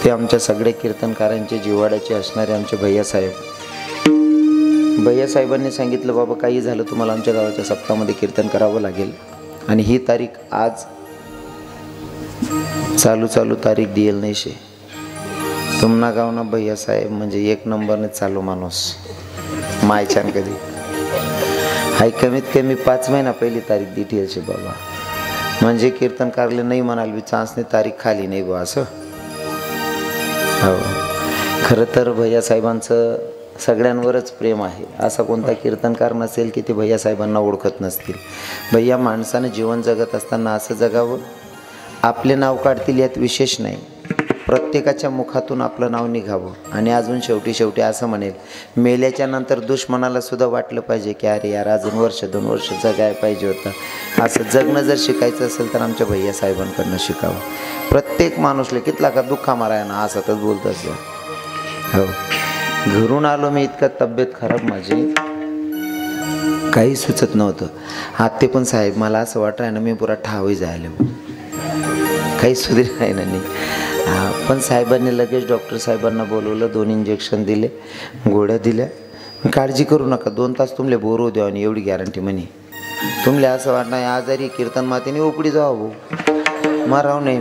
ते आमच्या सगळ्या कीर्तनकारांचे जिव्हाळ्याचे असणारे आमचे भैयासाहेब. भैयासाहेबांनी सांगितलं, बाबा काही झालं तुम्हाला आमच्या गावाच्या सप्ताहामध्ये कीर्तन करावं लागेल. आणि ही तारीख आज चालू तारीख दिल नाही शे. तुमना गावना भैयासाहेब म्हणजे एक नंबरने चालू माणूस मायच्यान कधी हाय. कमीत कमी 5 महिना पहिली तारीख दिली शे बाबा. म्हणजे कीर्तनकारले नाही म्हणाल बी चान्सने तारीख खाली नाही बा असं. हो, खरं तर भैयासाहेबांचं सगळ्यांवरच प्रेम आहे. असा कोणता कीर्तनकार नसेल की ते भैयासाहेबांना ओळखत नसतील. भैया माणसानं जीवन जगत असताना असं जगावं, आपले नाव काढतील यात विशेष नाही, प्रत्येकाच्या मुखातून आपलं नाव निघावं. आणि अजून शेवटी असं म्हणेल, मेल्याच्या नंतर दुश्मनाला सुद्धा वाटलं पाहिजे की अरे यार अजून 1-2 वर्ष जगायला पाहिजे होतं. असं जगणं जर शिकायचं असेल तर आमच्या भैयासाहेबांकडनं शिकावं. प्रत्येक माणूसले कितला का दुःखा माराय ना असं बोलत असं. हो, घरून आलो मी, इतका तब्येत खराब माझी, काही सुचत नव्हतं. आत्ते पण साहेब मला असं वाटाय ना मी पुरा ठावी जायला, काही सुधीर नाही ना. पण साहेबांनी लगेच डॉक्टर साहेबांना बोलवलं, 2 इंजेक्शन दिले, गोळ्या दिल्या. काळजी करू नका, 2 तास तुमले बोर होऊ द्या आणि एवढी गॅरंटी म्हणे. तुमले असं वाटणार आजारी कीर्तन मातेने उपडी जावं भाऊ, माराव नाही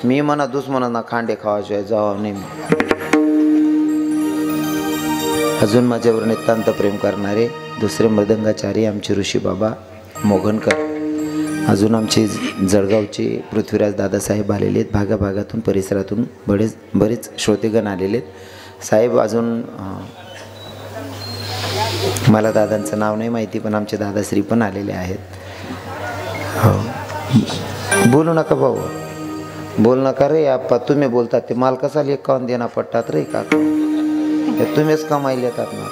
मी म्हणा दुश्मनांना खांडे खावाशिवाय जावं नाही. अजून माझ्यावर नितांत प्रेम करणारे दुसरे मृदंगाचारी आमचे ऋषी बाबा मोगनकर, अजून आमचे जळगावचे पृथ्वीराज दादासाहेब आलेले आहेत. भागाभागातून परिसरातून बरेच श्रोतेगण आलेले आहेत. साहेब अजून मला दादांचं नाव नाही माहिती, पण आमचे दादाश्री पण आलेले आहेत. हो, बोलू नका भाऊ, बोल नका रे आप्पा. तुम्ही बोलतात ते माल कसा लेखावून देणं पडतात रे का, तुम्हीच कमाईले येतात ना.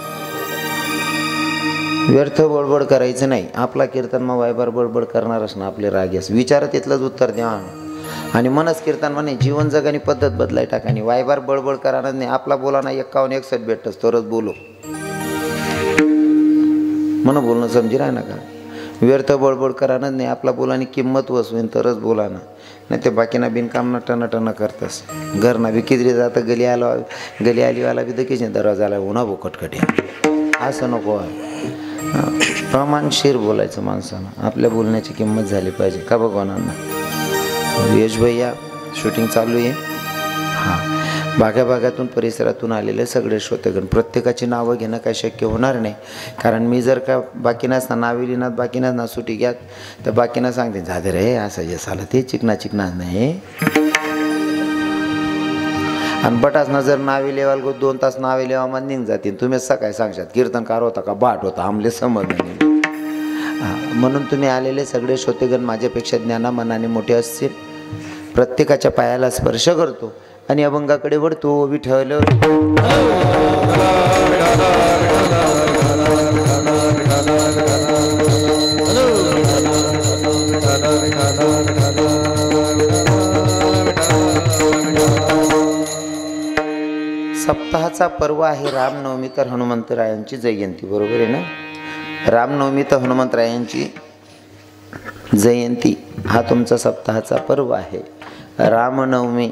व्यर्थ बडबड करायचं नाही. आपला कीर्तन मग वायबार बडबड करणारच ना आपले रागेस विचार तिथलंच उत्तर द्या. आणि मनस कीर्तन म्हणे जीवन जगानी पद्धत बदलाय टाकानी. वायबार बडबड करायला नाही, आपला बोलाना 51 भेटतस तरच बोलो म्हणून बोलणं समजी राह ना का. व्यर्थ बडबड करायला नाही, आपला बोलानी किंमत वसवेन तरच बोला ना. नाही ते बाकीना बिनकाम टन करतस. घरना बी किजरी जातं, गली आलीवाला बी दकीच दरवाजाला उन्हा भो कटकट्या. असं नको आहे. प्रमाणशीर बोलायचं माणसानं. आपल्या बोलण्याची किंमत झाली पाहिजे का भगवानांना. यश भैया शूटिंग चालू आहे. हां, भागाभागातून परिसरातून आलेले सगळे श्रोतेगण, प्रत्येकाची नावं घेणं काही शक्य होणार नाही. कारण मी जर का बाकीनाच ना नावी लिहिणार, बाकीनाच ना सुटी घ्यात तर बाकीना सांगते झाले रे असं यश आलं ते चिकना नाही. आणि बटाच ना जर नावे लेवाल गो 2 तास नावे लेवा मग निघ जातील. तुम्हीच सकाळी सांगशात कीर्तनकार होता का बाट होता आमले समज नाही. म्हणून तुम्ही आलेले सगळे श्रोतेगण माझ्यापेक्षा ज्ञानामनाने मोठे असतील. प्रत्येकाच्या पायाला स्पर्श करतो आणि अभंगाकडे वळतो. विठ्ठल सप्ताहाचा पर्व आहे रामनवमी, तर हनुमंतरायांची जयंती. बरोबर आहे ना. रामनवमी तर हनुमंतरायांची जयंती हा तुमचा सप्ताहाचा पर्व आहे. रामनवमी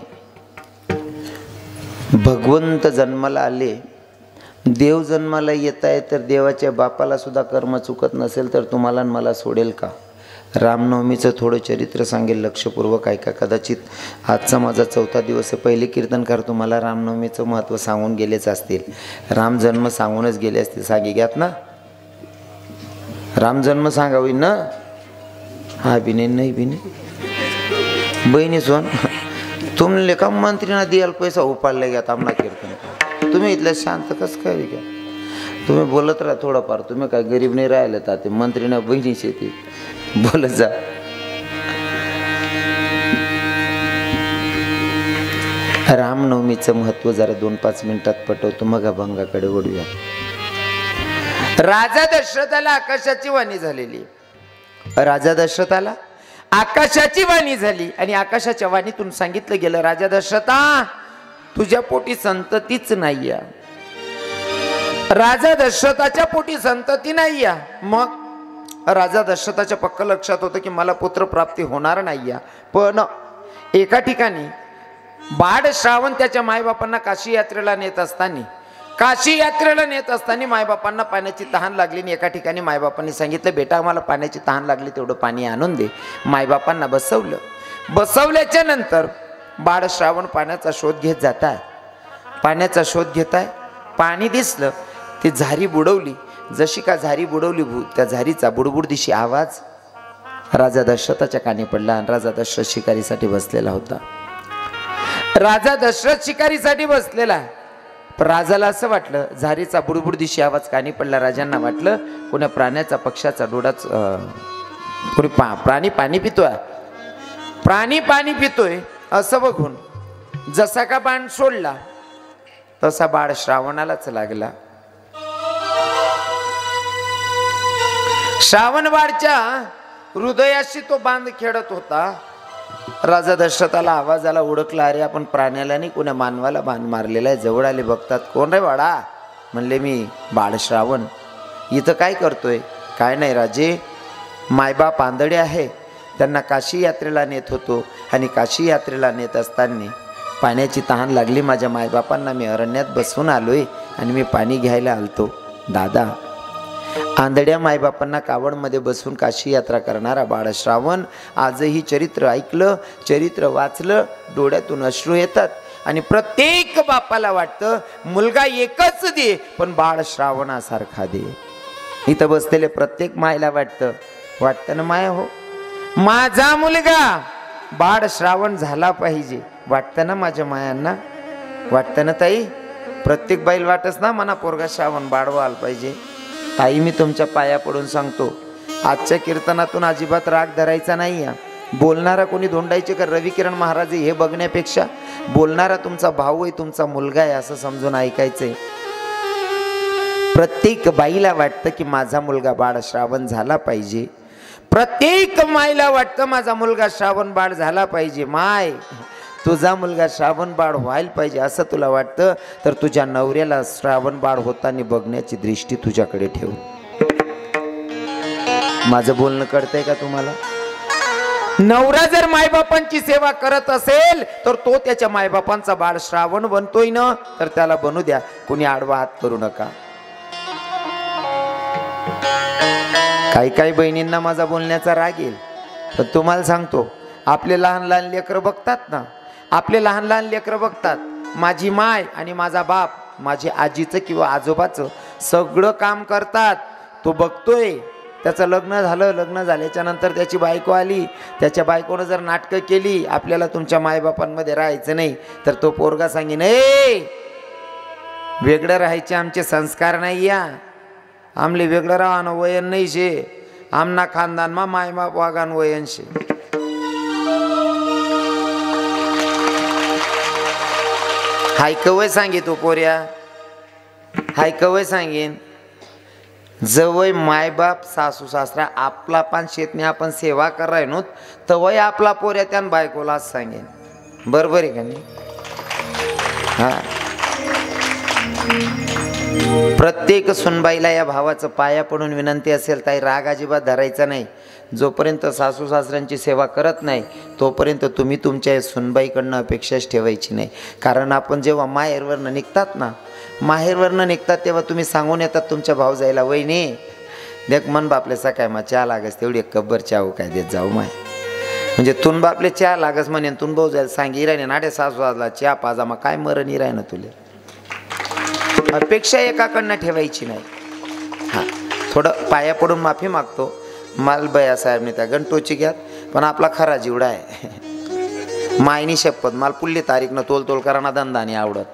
भगवंत जन्माला आले, देव जन्माला येत आहे, तर देवाच्या बापाला सुद्धा कर्म चुकत नसेल तर तुम्हाला मला सोडेल का. रामनवमीचं थोडं चरित्र सांगेल लक्षपूर्वक ऐका. कदाचित आजचा माझा 4था दिवस आहे. पहिले कीर्तनकार तुम्हाला रामनवमीचं महत्त्व सांगून गेलेच असतील, राम जन्म सांगूनच गेले असतील. सांगी घ्यात ना, राम जन्म सांगावी ना. हा बिने नाही बिने बहिणी सोन तुमले का मंत्रीना द्यायला पैसा उपाडले घ्यात आम्हाला कीर्तन. तुम्ही इथल्या शांत कसं काय घ्या. तुम्ही बोलत राहा थोडंफार. तुम्ही काय गरीब नाही राहिले तर ते मंत्रीना बहिणीच येते बोलत जा. रामनवमीचं महत्त्व जरा 2-5 मिनिटात पटवतो, मग अभंगाकडे वळूया. राजा दशरथाला आकाशाची वाणी झालेली. राजा दशरथाला आकाशाची वाणी झाली आणि आकाशाच्या वाणीतून सांगितलं गेलं, राजा दशरथा तुझ्या पोटी संततीच नाहीया. राजा दशरथाच्या पोटी संतती नाहीया. मग राजा दशरथाच्या पक्क लक्षात होतं की मला पुत्र प्राप्ती होणार नाहीया. पण एका ठिकाणी बाळ श्रावण त्याच्या मायबापांना काशी यात्रेला नेत असताना मायबापांना पाण्याची तहान लागली आणि एका ठिकाणी मायबापांनी सांगितलं, बेटा आम्हाला पाण्याची तहान लागली, तेवढं पाणी आणून दे. मायबापांना बसवल्याच्या नंतर बाळ श्रावण पाण्याचा शोध घेत जाताय. पाण्याचा शोध घेताय, पाणी दिसलं, ती झारी बुडवली. जशी का झारी बुडवली, त्या झारीचा बुडबुड दिशी आवाज राजा दशरथाच्या कानी पडला. आणि राजा दशरथ शिकारीसाठी बसलेला होता. राजा दशरथ शिकारीसाठी बसलेला. राजाला असं वाटलं, झारीचा बुडबुड दिशी आवाज कानी पडला. राजांना वाटलं कोण्या प्राण्याचा, पक्षाचा, डोळाच, कोणी प्राणी पाणी पितोय, प्राणी पाणी पितोय असं बघून जसा का बाण सोडला तसा बाळ श्रावणालाच लागला. श्रावण बाळच्या हृदयाशी तो बांध खेळत होता. राजा दशरथाला आवाज आला, ओळखला, अरे आपण प्राण्याला नाही कोण्या मानवाला बाण मारलेला आहे. जवळ आले, बघतात, कोण रे बाळा? म्हणले मी बाळ श्रावण. इथं काय करतोय? काय नाही राजे, मायबाप आंधळे आहे, त्यांना काशी यात्रेला नेत होतो आणि काशी यात्रेला नेत असताना पाण्याची तहान लागली माझ्या मायबापांना. मी अरण्यात बसून आलोय आणि मी पाणी घ्यायला आलतो. दादा, आंधळ्या मायबापांना कावडमध्ये बसून काशी यात्रा करणारा बाळ श्रावण आजही चरित्र ऐकलं, चरित्र वाचलं, डोळ्यातून अश्रू येतात. आणि प्रत्येक बापाला वाटतं मुलगा एकच दे, पण बाळ श्रावणासारखा दे. इथं बसलेले प्रत्येक मायला वाटतं ना माया, हो माझा मुलगा बाळ श्रावण झाला पाहिजे. वाटतं ना माझ्या मायांना? वाटतं ना ताई? प्रत्येक बाईल वाटच ना मना पोरगा श्रावण बाळ व्हायला पाहिजे. ताई, मी तुमच्या पाया पडून सांगतो, आजच्या कीर्तनातून अजिबात राग धरायचा नाही. बोलणारा कोणी धोंडायचे का रवी किरण महाराज हे बघण्यापेक्षा बोलणारा तुमचा भाऊ आहे, तुमचा मुलगा आहे असं समजून ऐकायचंय. प्रत्येक बाईला वाटतं की माझा मुलगा बाळ श्रावण झाला पाहिजे. प्रत्येक मायला वाटतं माझा मुलगा श्रावण बाळ झाला पाहिजे. माय, तुझा मुलगा श्रावण बाळ व्हायला पाहिजे असं तुला वाटतं तर तुझ्या नवऱ्याला श्रावण बाळ होताना बघण्याची दृष्टी तुझ्याकडे ठेव. माझं बोलणं कळतंय का तुम्हाला? नवरा जर मायबापांची सेवा करत असेल तर तो त्याच्या मायबापांचा बाळ श्रावण बनतोय ना, तर त्याला बनू द्या, कोणी आडवा हात करू नका. काही बहिणींना माझा बोलण्याचा राग येईल, पण तुम्हाला सांगतो, आपले लहान लहान लेकरं बघतात ना, आपले लहान लहान लेकरं बघतात, माझी माय आणि माझा बाप, माझी आजीचं किंवा आजोबाचं सगळं काम करतात. तो बघतोय, त्याचं लग्न झालं, लग्न झाल्याच्या नंतर त्याची बायको आली, त्याच्या बायकोनं जर नाटकं केली आपल्याला तुमच्या मायबापांमध्ये राहायचं नाही, तर तो पोरगा सांगेन, ए वेगळं राहायचे आमचे संस्कार नाही, या आमले वेगळं राहणं वयन नाही शे, आमना खानदानमा मायबाप वागान वयन शे. हाय कवय सांगे तो पोऱ्या, हाय कवय सांगेन, जवय मायबाप सासू सासरा आपला पण शेतने आपण सेवा कराय नो तवय आपला पोऱ्या त्यान बायकोला सांगेन. बरोबर आहे का नाही? हा, प्रत्येक सुनबाईला या भावाचं पाया पडून विनंती असेल, ताई राग अजिबात धरायचा नाही. जोपर्यंत सासू सासऱ्यांची सेवा करत नाही तोपर्यंत तुम्ही तुमच्या सुनबाईकडनं अपेक्षाच ठेवायची नाही. कारण आपण जेव्हा माहेरवरनं निघतात ना, माहेरवरनं निघतात तेव्हा तुम्ही सांगून येतात तुमच्या भाऊजाईला, वहिनी देख मन बापले सकाळ मा चहा लागस तेवढी एक कब्बर चहा काय देत जाऊ माय, म्हणजे तुन बापले चहा लागस म्हणे, तुन भाऊ जायला सांगी राहिने नाडे सासूला चहा पाजा मग काय मरण राही ना तुले. अपेक्षा एकाकडनं ठेवायची नाही. हां, थोडं पाया पडून माफी मागतो. मालबया साहेबने त्या गंटोची घ्यात, पण आपला खरा जीवडा आहे. मायनी शपथ माल पुल्ली तारीखनं तोल कराना धंदा नाही आवडत.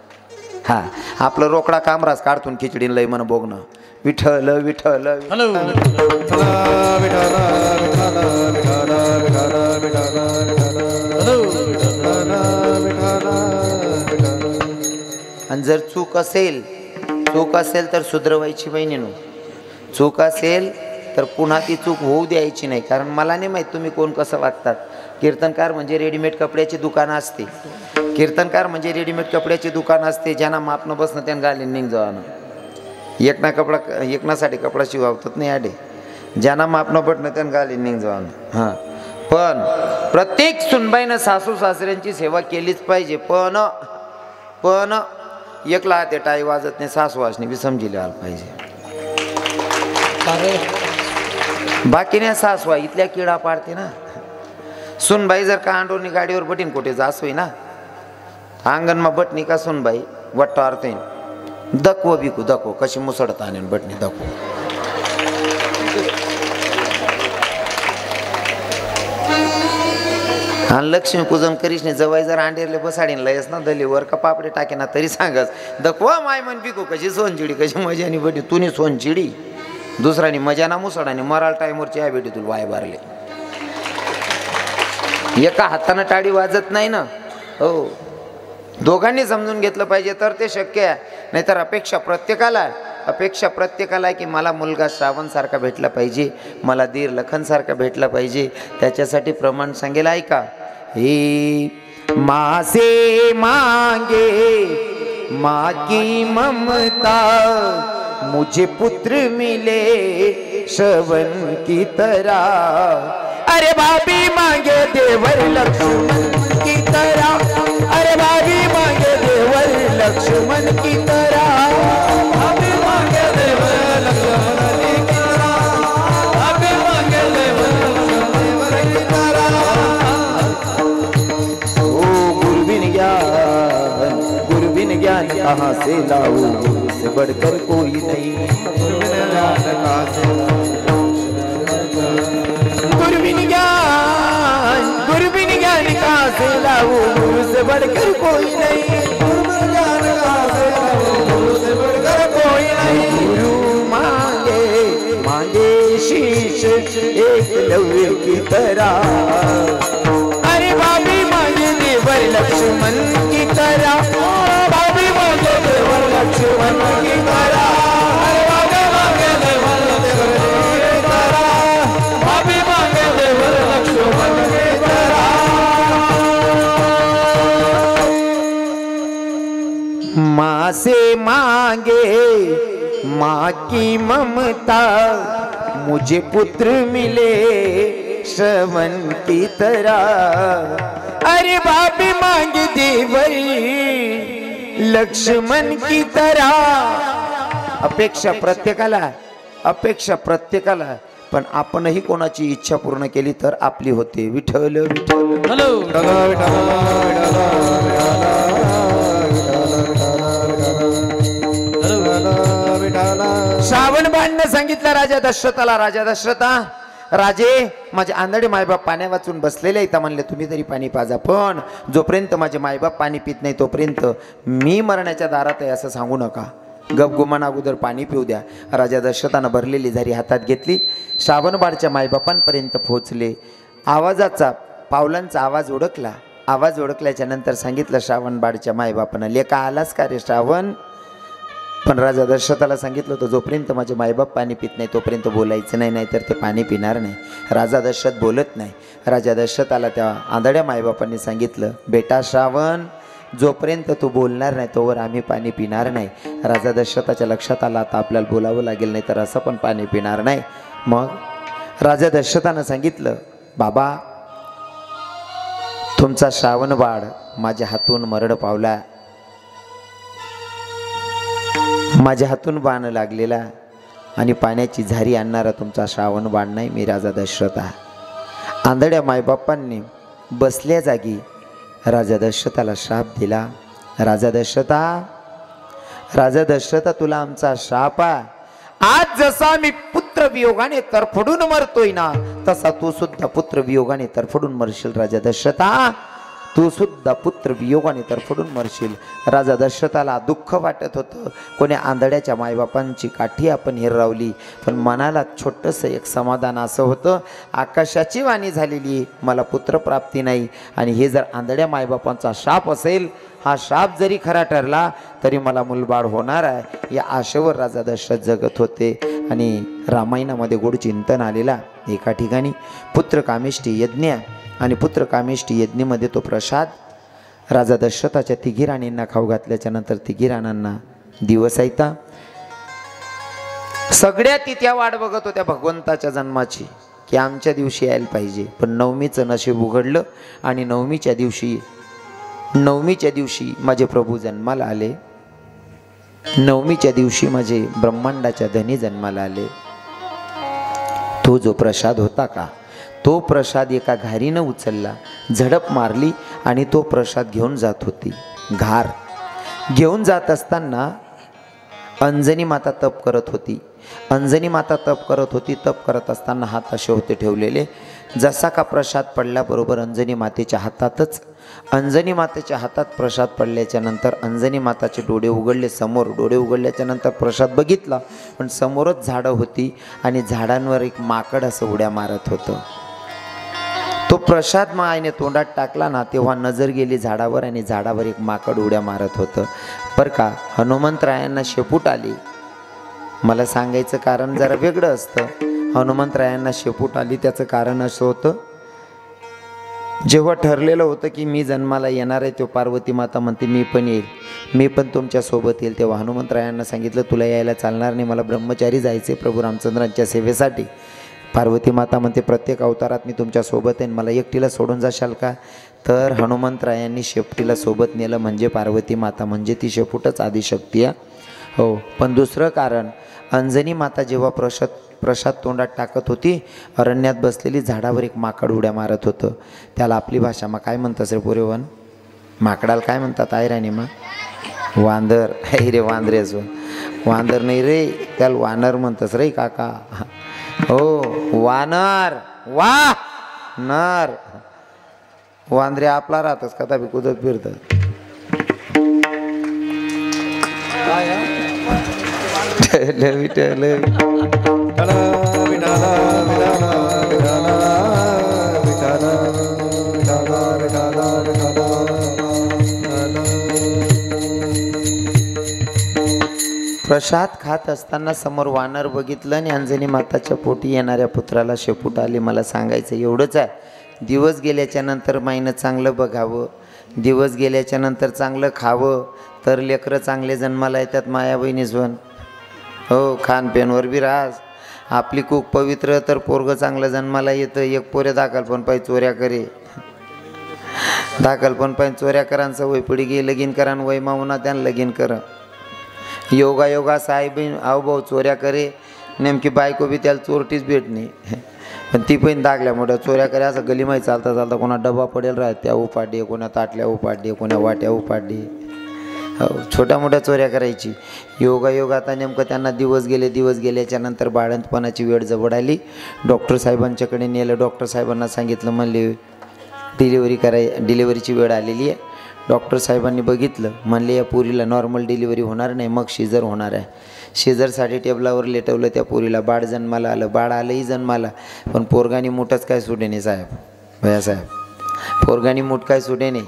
हा, आपलं रोकडा कामराज काढतून खिचडीन लय मन बोगणं, विठ्ठल विठ्ठल. आणि जर चूक असेल तर सुधरवायची बहिणीनो. चूक असेल तर पुन्हा ती चूक होऊ द्यायची नाही. कारण मला नाही माहीत तुम्ही कोण कसं वागतात. कीर्तनकार म्हणजे रेडीमेड कपड्याची दुकानं असते. कीर्तनकार म्हणजे रेडीमेड कपड्याची दुकान असते. ज्यांना माप न बसणं त्यांना गालीन निघ जाणं. एकनासाठी कपडा शिवावतात नाही आडे. ज्यांना माप न बटणं त्यांना गालीन निघ जाणं. हां, पण प्रत्येक सुनबाईनं सासू सासऱ्यांची सेवा केलीच पाहिजे. पण पण एकला ते टाळी वाजत नाही, सासू वासनी बी समजी लिहायला पाहिजे. बाकीने सासवा इथल्या किडा पाडते ना. सुनबाई जर का अंडोनी गाडीवर बटीन कोठे जासोय ना, अंगणमा बटणी का सुनबाई वट्ट अर्थे दकवो बिकू दकवो कशी मुसडता आणि बटणी दकवो. आणि लक्ष्मी पूजन करीश नाही जवाई जर अंडेरले बसाडीन लयस ना दलीवर का पापडे टाके ना तरी सांगस दकवा माय मन बिकू कशी सोनचिडी कशी मजानी बटी तुनी सोनचिडी दुसऱ्यानी मजा ना मुसडानी मराल टाईमवरची या बेटी तुला वाय बारले. एका हाताने टाळी वाजत नाही ना. हो, दोघांनी समजून घेतलं पाहिजे तर ते शक्य आहे. नाहीतर अपेक्षा प्रत्येकाला की मला मुलगा श्रावण सारखा भेटला पाहिजे, मला दीर लखन सारखा भेटला पाहिजे. त्याच्यासाठी प्रमाण सांगेल ऐका. हे माँ से मांगे माँ की ममता, मुझे पुत्र मिले श्रवण की तरह. अरे भाभी मांगे देवर लक्ष्मण की तरह, अरे भाभी मांगे देवर लक्ष्मण की तरह, भाभी मांगे देवर लक्ष्मण की तरह, भाभी मांगे देवर लक्ष्मण की तरह. ओ गुरबिन ज्ञान कहाँ से लाऊं, इससे बढ़कर कोई नहीं. गुरबिन ज्ञान कहाँ से लाऊं, गुरु से बढ़कर कोई नहीं. गुरु से बढ़कर कोई नहीं. गुरु मांगे शीश एकलव्य की तरह. अरे भाभी मांगे देवर लक्ष्मण की तरह, भाभी मांगे देवर लक्ष्मण की तरह. माँ से मांगे माँ की ममता, मुझे पुत्र मिले श्रवण की तरह. अरे बाबी मांगे देवर लक्ष्मण की तरह. अपेक्षा प्रत्येकाला पण आपणही कोणाची इच्छा पूर्ण केली तर आपली होते. विठ्ठल विठ्ठल. श्रावण बाणनं सांगितलं राजा दशरथाला, राजा दशरथा, राजे माझे आंधळे मायबाप पाण्या वाचून बसलेले आहेत म्हणले तुम्ही तरी पाणी पाजा, पण जोपर्यंत माझे मायबाप पाणी पित नाही तोपर्यंत मी मरण्याच्या दारात आहे असं सांगू नका. गपगुमान अगोदर पाणी पिऊ द्या. राजा दशरथानं भरलेली झारी हातात घेतली, श्रावणबाळच्या मायबापांपर्यंत पोहोचले. आवाजाचा पावलांचा आवाज ओळखला. आवाज ओळखल्याच्या नंतर सांगितलं श्रावणबाळच्या मायबापांना, लेका आलास का रे श्रावण? पण राजा दशरथाला सांगितलं होतं जोपर्यंत माझे मायबाप पाणी पित नाही तोपर्यंत बोलायचं नाही, नाहीतर ते पाणी पिणार नाही. राजा दशरथ बोलत नाही. राजा दशरथाला त्या आंधळ्या मायबापांनी सांगितलं, बेटा श्रावण, जोपर्यंत तू बोलणार नाही तोवर आम्ही पाणी पिणार नाही. राजा दशरथाच्या लक्षात आलं आता आपल्याला बोलावं लागेल, नाही तर असं पण पाणी पिणार नाही. मग राजा दशरथानं सांगितलं, बाबा तुमचा श्रावण बाळ माझ्या हातून मरण पावला, माझ्या हातून बाण लागलेला आणि पाण्याची झारी आणणारा तुमचा श्रावण बाण नाही, मी राजा दशरथ. आंधळ्या मायबापांनी बसल्या जागी राजा दशरथाला श्राप दिला. राजा दशरथा तुला आमचा श्राप आहे. आज जसा मी पुत्र वियोगाने तरफडून मरतोय ना, तसा तू सुद्धा पुत्र वियोगाने तरफडून मरशील. राजा दशरथा तू सुद्धा पुत्र वियोगाने तरफडून मरशील. राजा दशरथाला दुःख वाटत होतं. कोण्या आंधळ्याच्या मायबापांची काठी आपण हिरवली, पण मनाला छोटंसं एक समाधान असं होतं, आकाशाची वाणी झालेली मला पुत्रप्राप्ती नाही, आणि हे जर आंधळ्या मायबापांचा शाप असेल, हा शाप जरी खरा ठरला तरी मला मुलबाळ होणार आहे, या आशेवर राजा दशरथ जगत होते. आणि रामायणामध्ये गोड चिंतन आलेला एका ठिकाणी पुत्रकामेष्टी यज्ञ, आणि पुत्रकामेष्टी यज्ञेमध्ये तो प्रसाद राजा दशरथाच्या तिघी राणींना खाऊ घातल्याच्या नंतर तिघी राणांना दिवस येता. सगळ्या तिथ्या वाट बघत होत्या भगवंताच्या जन्माची. की आमच्या दिवशी यायला पाहिजे, पण नवमीचं नशीब उघडलं आणि नवमीच्या दिवशी माझे प्रभू जन्माला आले. नवमीच्या दिवशी माझे ब्रह्मांडाच्या धनी जन्माला आले. तो जो प्रसाद होता का, तो प्रसाद एका घारीनं उचलला, झडप मारली आणि तो प्रसाद घेऊन जात होती. घार घेऊन जात असताना अंजनी माता तप करत होती. अंजनी माता तप करत होती. तप करत असताना हात असे होते ठेवलेले. जसा का प्रसाद पडल्याबरोबर अंजनी मातेच्या हातात प्रसाद पडल्याच्या नंतर अंजनी माताचे डोळे उघडले. समोर डोळे उघडल्याच्या नंतर प्रसाद बघितला, पण समोरच झाडं होती आणि झाडांवर एक माकड असं उड्या मारत होतं. तो प्रसाद मायने तोंडात टाकला ना, तेव्हा नजर गेली झाडावर आणि झाडावर एक माकड उड्या मारत होतं. बरं का, हनुमंतरायांना शेपूट आली. मला सांगायचं कारण जरा वेगळं असतं. हनुमंतरायांना शेपूट आली त्याचं कारण असं होतं, जेव्हा ठरलेलं होतं की मी जन्माला येणार आहे, तेव्हा पार्वती माता म्हणते मी पण येईल, मी पण तुमच्या सोबत येईल. तेव्हा हनुमंतरायांना सांगितलं तुला यायला चालणार नाही, मला ब्रह्मचारी जायचे प्रभू रामचंद्रांच्या सेवेसाठी. पार्वती माता म्हणते प्रत्येक अवतारात मी तुमच्या सोबत आहे, मला एकटीला सोडून जाशाल का? तर हनुमंतरायांनी शेपटीला सोबत नेलं, म्हणजे पार्वती माता म्हणजे ती शेपूटच आदिशक्ती आहे. हो, पण दुसरं कारण, अंजनी माता जेव्हा प्रसाद तोंडात टाकत होती, अरण्यात बसलेली झाडावर एक माकड उड्या मारत होतं. त्याला आपली भाषा मग काय म्हणतात रे पोरेवन? माकडाला काय म्हणतात आयराणी? मग वांदर. हे रे वांदरे, असो वांदर नाही रे, त्याला वानर म्हणतस रे काका. हो वानर, वा नर. वांदरे आपला राहतस कदा बी कुदत फिरतात. प्रसाद खात असताना समोर वानर बघितलं आणि अंजनी माताच्या पोटी येणाऱ्या पुत्राला शेपूट आली. मला सांगायचं एवढंच आहे, दिवस गेल्याच्या नंतर माईनं चांगलं बघावं, दिवस गेल्याच्या नंतर चांगलं खावं, तर लेकरं चांगले जन्माला येतात. माया बहिणीसवन हो, खानपेनवर बी राहस. आपली कूक पवित्र तर पोरगं चांगलं जन्माला येतं. एक पोरे दाखल पण पाहिजे चोऱ्या करे, दाखल पण पाहिजे चोऱ्या करांचं वय पुढे गे लगीन करान वय मावना त्यानं लगीन कर. योगा साहेब आहो भाऊ चोऱ्या करे, नेमकी बायको बी त्याला चोरटीच भेटणे, पण ती पण दागल्या मोठ्या चोऱ्या करे. असं गलीमाई चालता चालता कोणा डबा पडेल राहत त्या उपाडे, कोणा ताटल्या उपाडे, कोणा वाट्या उपाडे. हो, छोट्या मोठ्या चोऱ्या करायची. योगा आता नेमकं त्यांना दिवस गेल्याच्या नंतर बाळंतपणाची वेळ जवळ आली. डॉक्टर साहेबांच्याकडे नेलं. डॉक्टर साहेबांना सांगितलं, म्हणले डिलिव्हरीची वेळ आलेली आहे. डॉक्टर साहेबांनी बघितलं, म्हणले या पोरीला नॉर्मल डिलिव्हरी होणार नाही, मग शिजर होणार आहे. शिजरसाठी टेबलावर लेटवलं. त्या पोरीला बाळ जन्माला आलं. बाळ आलंही जन्माला, पण पोरगानी मूठच काय सुटे नाही साहेब, भैयासाहेब, पोरगानी मूठ काय सुटे नाही.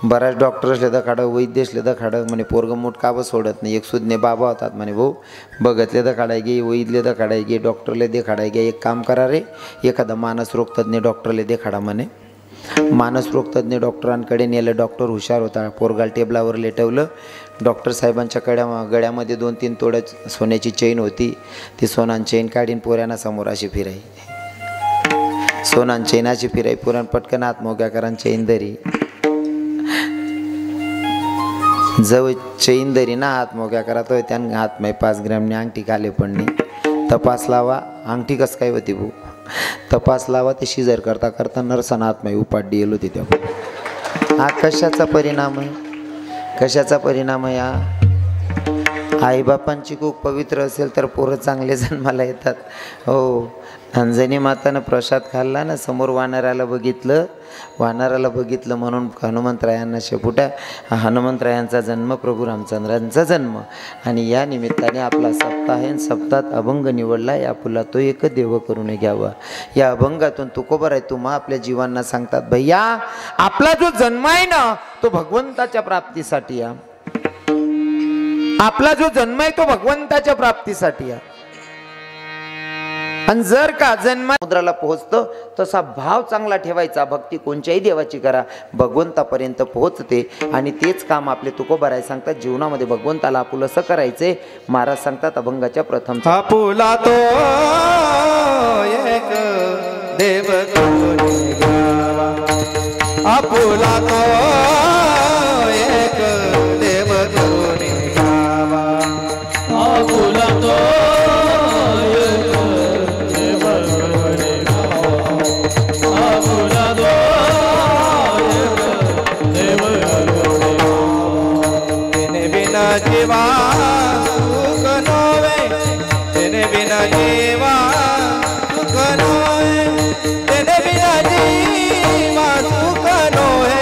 बराच डॉक्टर असले दखाडं, वैद्य असले दखाडं, म्हणे पोरगं मूठ का बस सोडत नाही. एक सुज्ञे बाबा होतात म्हणे, भाऊ बघतले दखाडाय गे, वैद्यले दखाडाय गे, डॉक्टरले देखाडाय गे. एक काम करा रे, एखादा मानसरोग तज्ज्ञ डॉक्टरले देखाडा म्हणे. मानसरोग तज्ज्ञ डॉक्टरांकडे नेलं. डॉक्टर हुशार होता. पोरगाल टेबलावर लेटवलं. डॉक्टर साहेबांच्या गळ्यामध्ये 2-3 तोड्या सोन्याची चेन होती. ती सोनान चेन काढीन पोऱ्यांना समोर अशी फिराई, सोनान चेनाची फिराई. पुराण पटकन हात मोक्या करान चेन धरी, जवळ चेन धरी ना हात मोक्या करा, तो त्यानं हात मै 5 ग्रॅमनी अंगठी खाले पडणी. तपास लावा अंगठी कस काय होती भाऊ, तपास लावा. ते शिजर करता नरसाना हात मै उपाडी येलो होती त्या. हा कशाचा परिणाम आहे, कशाचा परिणाम आहे हा? आईबापांची खूप पवित्र असेल तर पोरं चांगले जन्माला येतात. हो, अंजनी मातानं प्रसाद खाल्ला ना, समोर वानराला बघितलं म्हणून हनुमंतरायांना शेपुटा. हनुमंतरायांचा जन्म, प्रभू रामचंद्रांचा जन्म, आणि या निमित्ताने आपला सप्ताह आहे. सप्ताहात अभंग निवडला. या फुला तो एक देव करून घ्यावा. या अभंगातून तुकोबर आहे तुम्हा आपल्या जीवांना सांगतात, भैया आपला जो जन्म आहे ना, तो भगवंताच्या प्राप्तीसाठी आहे. आपला जो जन्म आहे तो भगवंताच्या प्राप्तीसाठी आहे. आणि जर का जन्म समुद्राला पोहोचतो तसा भाव चांगला ठेवायचा. भक्ती कोणत्याही देवाची करा, भगवंतापर्यंत पोहोचते. आणि तेच काम आपले तुकोबाराय सांगतात, जीवनामध्ये भगवंताला आपुलसं करायचे. महाराज सांगतात अभंगाच्या प्रथम आपुला तो एक देव कोणी घ्यावा, आपुला तो एक देव कोणी घ्यावा, आपुला तो जीवा सुख नोवे, तेने बिना जीवा सुख नोवे, तेने बिना जीवा सुख नोवे,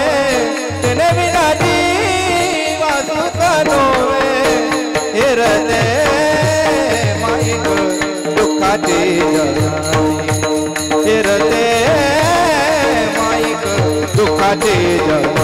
तेने बिना जीवा सुख नोवे. हिरते माईक दुःखाची जगाती, हिरते माईक दुःखाची जगाती.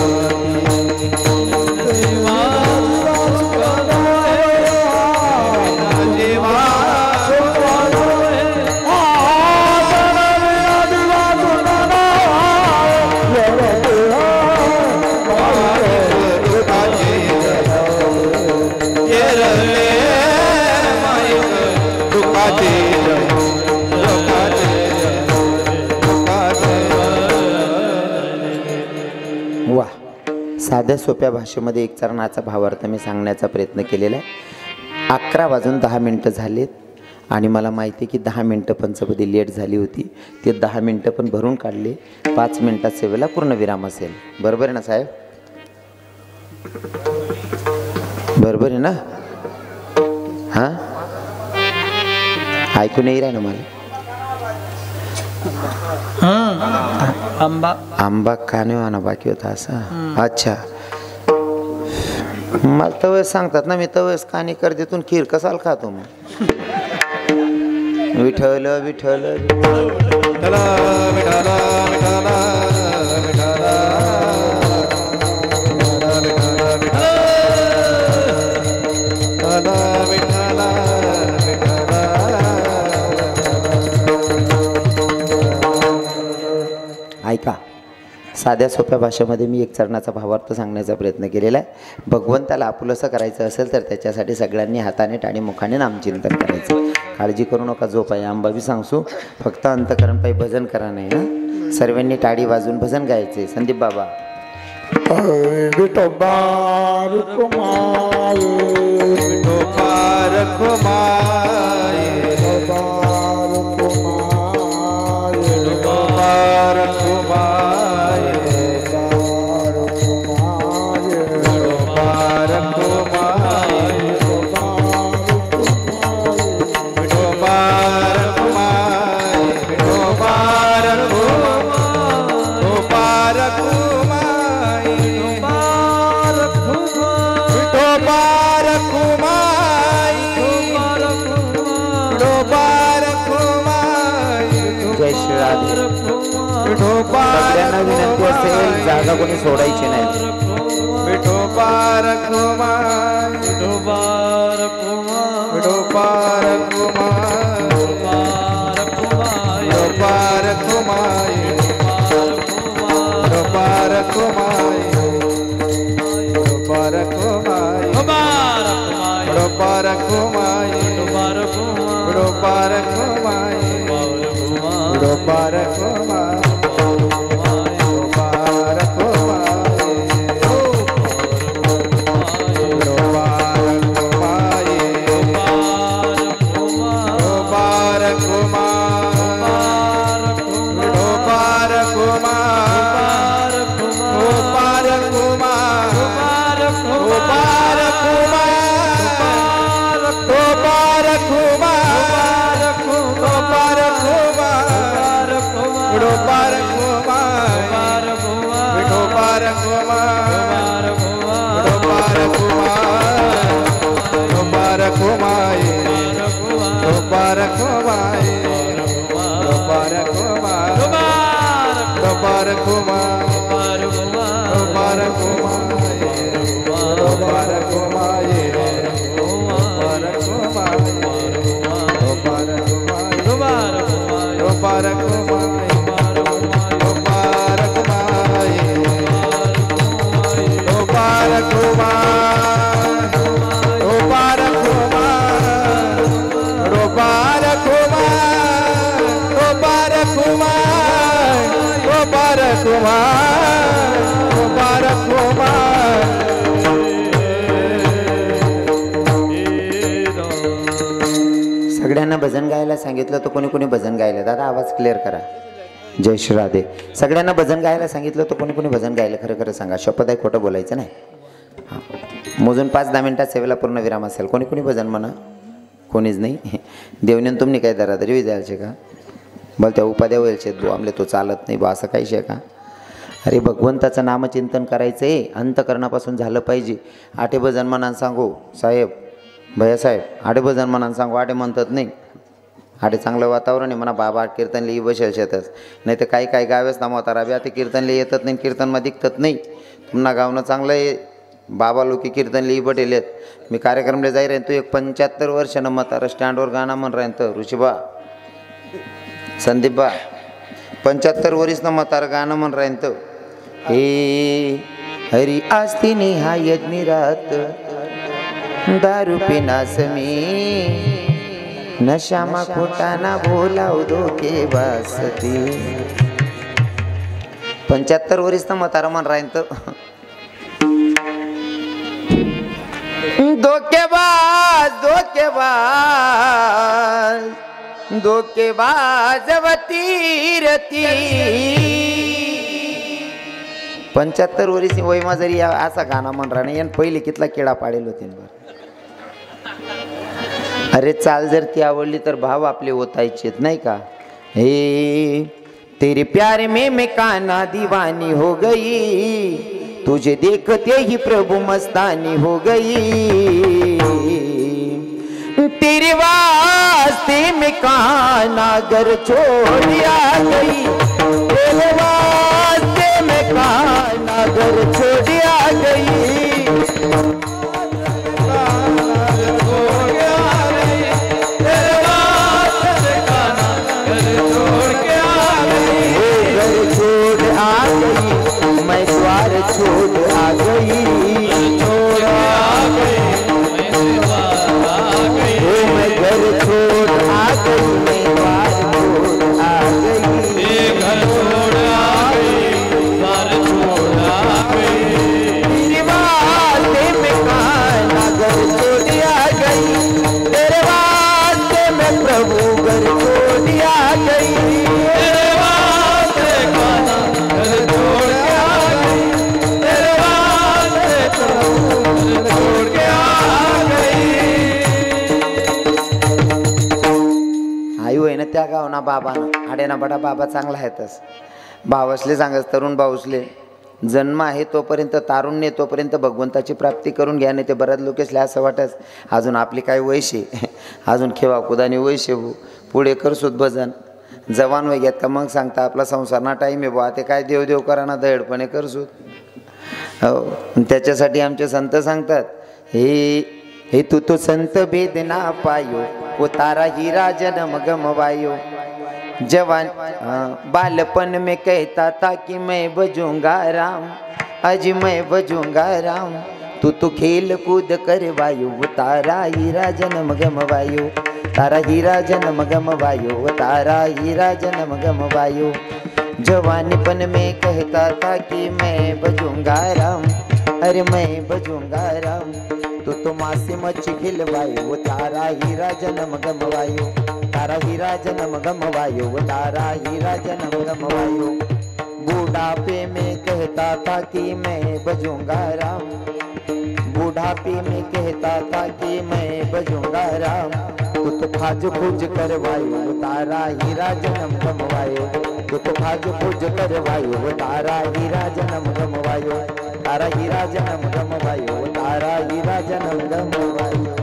साध्या सोप्या भाषेमध्ये एक चरणाचा भावार्थ मी सांगण्याचा प्रयत्न केलेला आहे. 11 वाजून 10 मिनटं झालेत आणि मला माहिती आहे की 10 मिनटं पंचपदी लेट झाली होती. ते 10 मिनटं पण भरून काढले. 5 मिनटात सेवेला पूर्ण विराम असेल. बरोबर आहे ना साहेब? बरोबर आहे ना? हां, ऐकून नाही राहिलं मला. आंबा कानेवाना बाकी होता असं. अच्छा, मला तवस सांगतात ना, मी तवस काने कर देतून खीर कसाल खातो मग. विठ्ठल विठ्ठल ऐका, साध्या सोप्या भाषेमध्ये मी एक चरणाचा भावार्थ सांगण्याचा प्रयत्न केलेला आहे. भगवंताला आपुलसं करायचं असेल तर त्याच्यासाठी सगळ्यांनी हाताने टाणी मुखाने नामचिंतन करायचं. काळजी करू नका, झोप आहे आंबा बी सांगसू, फक्त अंतकरण पायी भजन करा नाही ना. सर्वांनी टाळी वाजून भजन गायचे. संदीप बाबा सगळ्यांना विनंती असेल, जागा कोणी सोडायची नाही. विठोबा रखुमा, विठोबा रखुमा, विठोबा रखुमा, विठोबा रखुमा, विठोबा रखुमा, विठोबा रखुमा, विठोबा रखुमा, विठोबा रखुमा, विठोबा रखुमा. Bye. भजन गायला सांगितलं तर कोणी कोणी भजन गायलं. दादा आवाज क्लिअर करा. जय श्री राधे. सगळ्यांना भजन गायला सांगितलं तर कोणी कोणी भजन गायलं खरं खरं सांगा. शपथ आहे, खोटं बोलायचं नाही. हां, मोजून 5-10 मिनिटात सेवेला पूर्ण विराम असेल. कोणी कोणी भजन म्हणा. कोणीच नाही. देवनेन तुम्ही काय दरादरी विजायचे का? बोल त्या उपाध्या व्हायचे बो आमले तो चालत नाही बा असं काही शे का? अरे भगवंताचं नामचिंतन करायचं आहे, अंतकरणापासून झालं पाहिजे. आठे भजन म्हणान सांगू साहेब, भैयासाहेब आठे भजन म्हणान सांगू. आठे म्हणतात नाही. आठे चांगलं वातावरण आहे म्हणा. बाबा कीर्तन लिही बसेल शेतच. नाही तर काही काही गावेच ना मोतारा बी आता कीर्तन लिही येतात नाही, कीर्तनमा दिखतात नाही. तुम्हाला गावनं चांगलं आहे. बाबा लोकी कीर्तन लिही बटेलेत. मी कार्यक्रमला जाई राहीन. तू एक 75 वर्षानं म्हातारा स्टँडवर गाणं म्हण राहीन तर ऋषीबा संदीपबा 75 वर्षनं म्हातारा गाणं म्हण राहीन तर हे हरी आस्ती निहायत निरात दारू पिनास मी नशामा खोटाना बोलाव धोके बासती. 75 वर्षनं म्हातारा म्हण राहीन तर धोकेबाज धोकेबाज धोकेबाज वतीरती. 75 वर्षी वयमा जरी असा गाणं म्हण राहणे यान पहिले कितला किडा पाडेल होते बरं. अरे चाल जर ती आवडली तर भाव आपले ओतायचेत नाही का? हे तेरे प्यार में मैं काना दीवानी हो गई, तुझे देखते ही प्रभु मस्तानी हो गई. तेरे वास्ते में काना घर छोड़ आ गई, तेरे वास्ते में काना घर छोड़ आ गई. मैं द्वार छोड़ आ गई, छोड़ आ गई, मैं घर छोड़ आ गई, मैं द्वार छोड़ आ गई, घर छोड़ आ गई, द्वार छोड़ आ गई. तेरे वास्ते में काना घर छोड़ आ गई, तेरे वास्ते में प्रभु घर छोड़ आ गई. त्या गावना बाबानं आडेना बडा बाबा चांगला आहेतच. भावसले सांगत तरुण भाऊसले जन्म आहे तोपर्यंत तारुण्य तोपर्यंत भगवंताची प्राप्ती करून घ्या. नाही ते बऱ्याच लोकेसले असं वाटत अजून आपली काय वयशे अजून खेवा कुदानी वयशे पुढे करसूत भजन जवान वय घेत का मग सांगता आपला संसारना टाईम आहे बुवा ते काय देवदेव कराना दहेडपणे करसूत. हो त्याच्यासाठी आमचे संत सांगतात हे तू तो संत भेद ना पायो वो तारा हीरा जन्म गमवायो. जवान बालपन में कहता था कि मैं बजूंगा राम, आज मैं बजूंगा राम. तू तो खेल कूद करवायो वो तारा हीरा जन्म गमवायो, तारा हीरा जन्म गमवायो, वो तारा हीरा जन्म गमवायो. जवानीपन में कहता था कि मैं बजूंगा राम, अरे मैं बजूंगा राम. तू तो मासी मच्छी खिलवायो वो तारा हीरा जन्म गमवायो, तारा हीरा जन्म गमवायो, वो तारा हीरा जन्म गमवायो. बूढ़ापे में कहता था कि मैं बजूंगा राम, बूढ़ापे में कहता था कि मैं बजूंगा राम. तू तो खाज खोज करवायो वो तारा हीरा जन्म गमवायो, तू तो खाज खोज करवायो वो तारा हीरा जन्म गमवायो, तारा हीरा जन्म गमवायो, तारा हीरा जन्म गमवायो.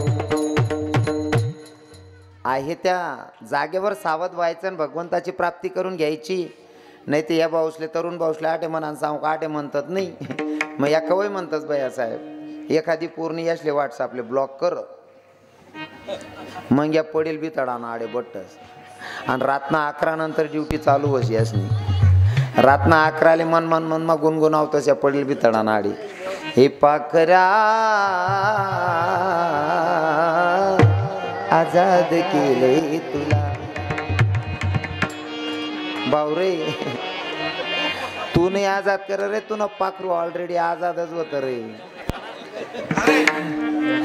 आहे त्या जागेवर सावध व्हायचं आणि भगवंताची प्राप्ती करून घ्यायची. नाही ते या भाऊसले तरुण भाऊसले आठे म्हणान सांगू का आठे म्हणतात नाही. मग या कवय म्हणतात भैया साहेब एखादी पूर्ण असले व्हॉट्सअपले ब्लॉक कर मग या पडेल बी तडाना आडे बट्टस. आणि रातना 11 नंतर ड्युटी चालू होशी असणी. रातना 11ले मन गुणगुणाव तशा पडेल बी तडाना आडी. हे पाखरा आजाद केले तुला बावरे. तू नाही आजाद कर रे, तू न पाखरू ऑलरेडी आजादच होत रे.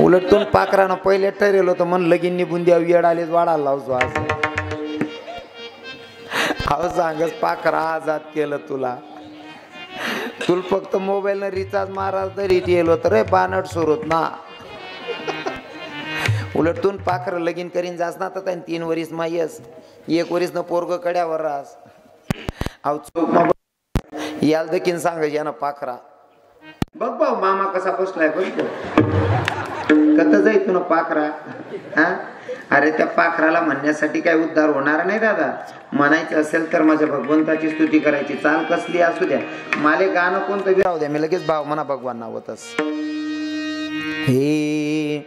उलटून पाखरानं पहिले ठरेल होतं मन लगीन निघून द्यावं येड आलेच वाढायला लावतो आज. अहो सांगच पाखरा आजाद केलं तुला फक्त मोबाईल न रिचार्ज मारा तरी येल होत रे बानट सुरत ना. उलटून पाखर लगीन करीन जास ना तर 3 वरीस मायस 1 वरीस न पोरग कड्यावर रास. अहो चौक याल देखील सांगायची ना पाखरा बघ भाऊ मामा कसा बसलाय बघतो कत जाई तुला पाखरा. हा अरे त्या पाखराला म्हणण्यासाठी काय उद्धार होणार नाही दादा. म्हणायचं असेल तर माझ्या भगवंताची स्तुती करायची चाल कसली असू द्या. माले गाणं कोणतं बी राहू द्या मी लगेच भाव म्हणा भगवान नावतच. हे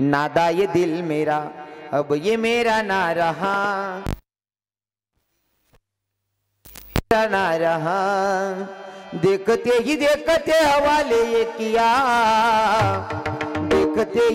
नादा ये दिल मेरा अब ये मेरा ना रहा ना रहा देखते ही देखते हवाले ये किया देखते